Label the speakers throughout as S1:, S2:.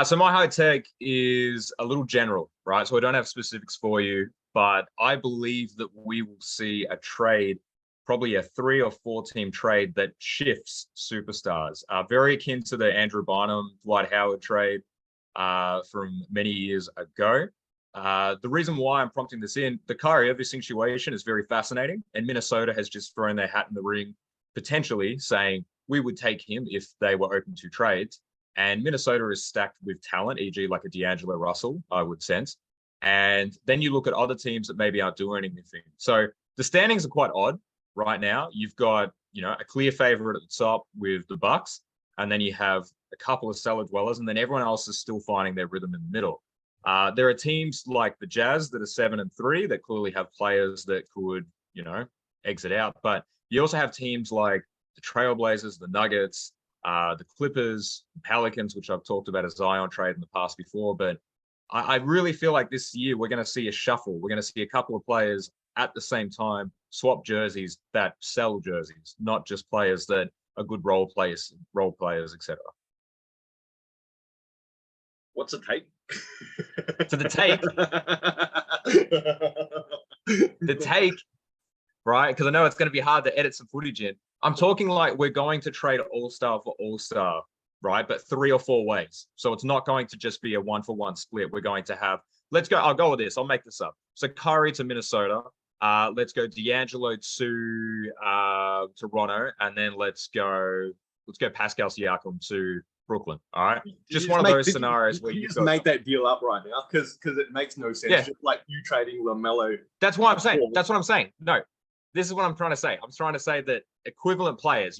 S1: So my hot take is a little general, right? So I don't have specifics for you, but I believe that we will see a trade, probably a 3 or 4 team trade that shifts superstars. Very akin to the Andrew Bynum, Dwight Howard trade from many years ago. The reason why I'm prompting this in, the Kyrie Irving situation is very fascinating, and Minnesota has just thrown their hat in the ring, potentially saying we would take him if they were open to trades. And Minnesota is stacked with talent, e.g., like a D'Angelo Russell, I would sense. And then you look at other teams that maybe aren't doing anything. So the standings are quite odd right now. You've got, a clear favorite at the top with the Bucks, and then you have a couple of cellar dwellers, and then everyone else is still finding their rhythm in the middle. There are teams like the Jazz that are 7-3 that clearly have players that could, exit out. But you also have teams like the Trailblazers, the Nuggets, the Clippers, Pelicans, which I've talked about as Zion trade in the past before. But I really feel like this year we're going to see a shuffle. We're going to see a couple of players at the same time swap jerseys that sell jerseys, not just players that are good role players, etc.
S2: What's the take?
S1: So the take, right? Because I know it's going to be hard to edit some footage in. I'm talking like we're going to trade all-star for all-star, right? But 3 or 4 ways. So it's not going to just be a 1-for-1 split. We're going to have, I'll go with this. I'll make this up. So Kyrie to Minnesota. Let's go D'Angelo to Toronto. And then let's go Pascal Siakam to Brooklyn. All right. Just one of those scenarios where you
S2: just make that deal up right now because it makes no sense.
S1: Yeah.
S2: Just like you trading LaMelo.
S1: That's what I'm saying. That's what I'm saying. No, this is what I'm trying to say. I'm trying to say that equivalent players,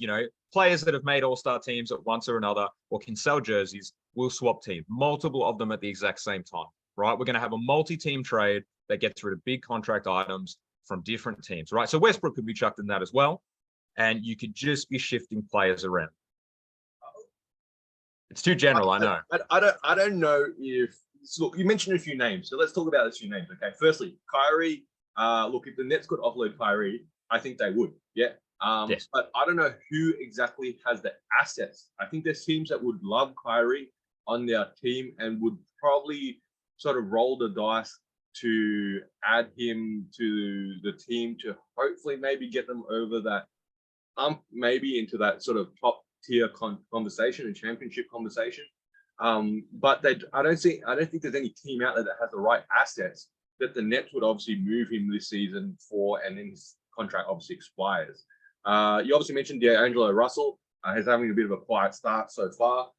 S1: players that have made all-star teams at once or another or can sell jerseys will swap teams, multiple of them at the exact same time, right? We're going to have a multi-team trade that gets rid of big contract items from different teams, right? So Westbrook could be chucked in that as well. And you could just be shifting players around. It's too general, I know.
S2: I don't know if look. You mentioned a few names, so let's talk about those few names. Okay, firstly, Kyrie. Look, if the Nets could offload Kyrie, I think they would. Yeah. Yes. But I don't know who exactly has the assets. I think there's teams that would love Kyrie on their team and would probably sort of roll the dice to add him to the team to hopefully maybe get them over that maybe into that sort of top tier conversation and championship conversation. But I don't think there's any team out there that has the right assets that the Nets would obviously move him this season for, and then his contract obviously expires. You obviously mentioned D'Angelo Russell. He's having a bit of a quiet start so far.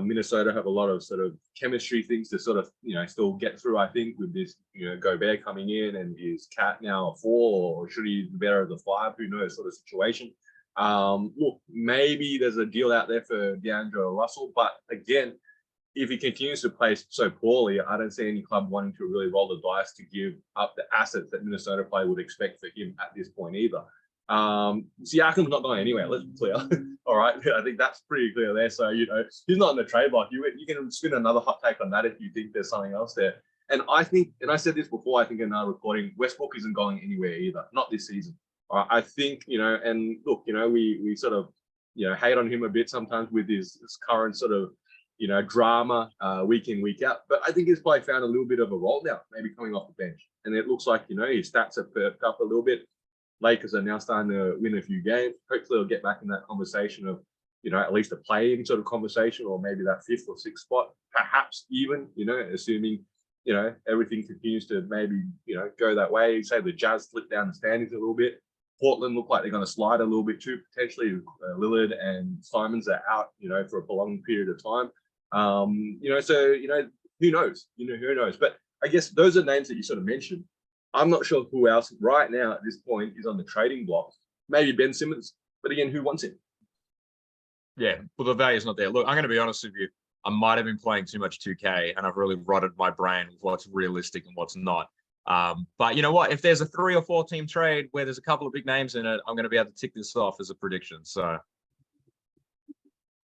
S2: Minnesota have a lot of sort of chemistry things to sort of, still get through, I think, with this, Gobert coming in and is Cat now a 4 or should he be better as a 5? Who knows, sort of situation. Look, maybe there's a deal out there for D'Angelo Russell, but again, if he continues to play so poorly, I don't see any club wanting to really roll the dice to give up the assets that Minnesota play would expect for him at this point either. Siakam's not going anywhere, let's be clear. All right, I think that's pretty clear there. So, he's not in the trade block. You can spin another hot take on that if you think there's something else there. And I think, and I said this before, I think in our recording, Westbrook isn't going anywhere either, not this season. I think, and look, we sort of, hate on him a bit sometimes with his current sort of, drama week in, week out. But I think he's probably found a little bit of a role now, maybe coming off the bench. And it looks like, his stats have perked up a little bit. Lakers are now starting to win a few games. Hopefully he'll get back in that conversation of, at least a play-in sort of conversation, or maybe that 5th or 6th spot, perhaps even, assuming, everything continues to maybe, go that way. Say the Jazz slip down the standings a little bit. Portland look like they're going to slide a little bit too, potentially. Lillard and Simons are out, for a prolonged period of time. So, who knows? Who knows? But I guess those are names that you sort of mentioned. I'm not sure who else right now at this point is on the trading block. Maybe Ben Simmons. But again, who wants him?
S1: Yeah, well, the value's not there. Look, I'm going to be honest with you. I might have been playing too much 2K, and I've really rotted my brain with what's realistic and what's not. But you know what? If there's a 3 or 4 team trade where there's a couple of big names in it, I'm going to be able to tick this off as a prediction. So